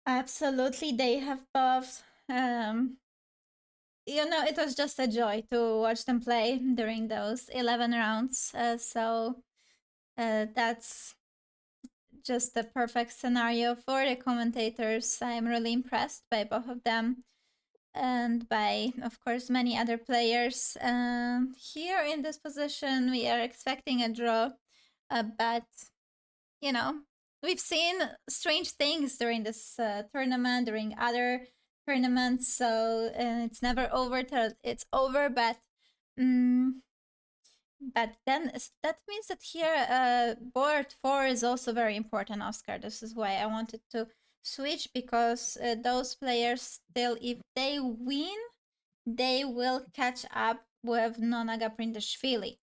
Absolutely, they have both. It was just a joy to watch them play during those 11 rounds. That's just the perfect scenario for the commentators. I'm really impressed by both of them and by, of course, many other players. Here in this position, we are expecting a draw, but you know, we've seen strange things during this tournament, during other tournaments. So it's never over till it's over. Mm, but then that means that here, board 4 is also very important, Oscar. This is why I wanted to switch, because those players still, if they win, they will catch up with Nonaga Prindashvili.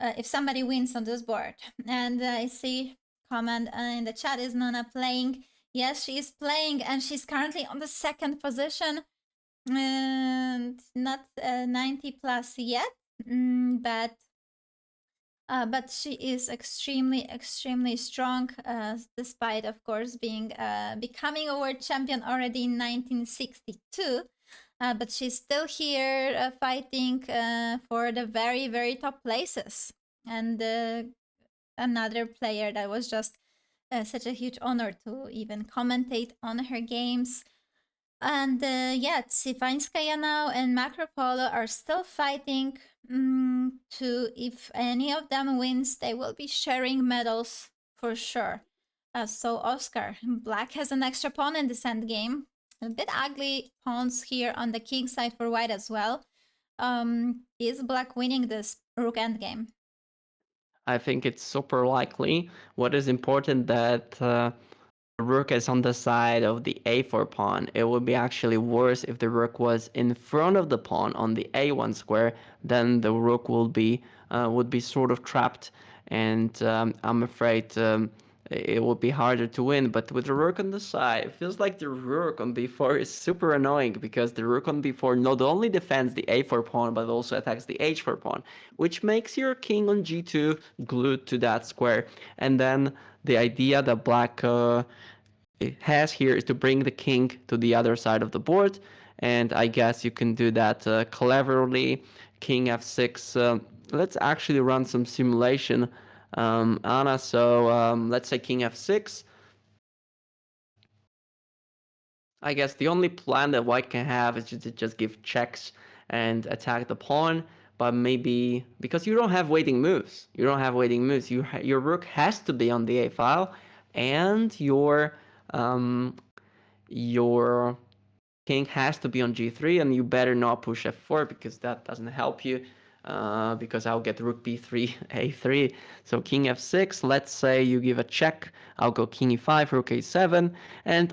If somebody wins on this board. And I see comment in the chat, is Nona playing? Yes, she is playing, and she's currently on the second position, and not 90 plus yet, but she is extremely strong, despite, of course, being becoming a world champion already in 1962. But she's still here fighting for the very top places. And another player that was just such a huge honor to even commentate on her games. And yeah, Tsivanskaya now and Macropolo are still fighting to, if any of them wins, they will be sharing medals for sure. So Oscar, Black has an extra pawn in this endgame. A bit ugly pawns here on the king side for White as well. Is Black winning this Rook endgame? I think it's super likely. What is important that rook is on the side of the a4 pawn. It would be actually worse if the rook was in front of the pawn on the a1 square. Then the rook would be sort of trapped, and I'm afraid it would be harder to win. But with the rook on the side, it feels like the rook on b4 is super annoying, because the rook on b4 not only defends the a4 pawn but also attacks the h4 pawn, which makes your king on g2 glued to that square. And then the idea that Black has here is to bring the king to the other side of the board, and I guess you can do that cleverly. King f6. Let's actually run some simulation, Anna. So let's say king f6. I guess the only plan that white can have is to just give checks and attack the pawn. But maybe because you don't have waiting moves, your rook has to be on the a file, and your king has to be on g3, and you better not push f4, because that doesn't help you, because I'll get rook b3, a3. So king f6, let's say you give a check, I'll go king e5, rook a7, and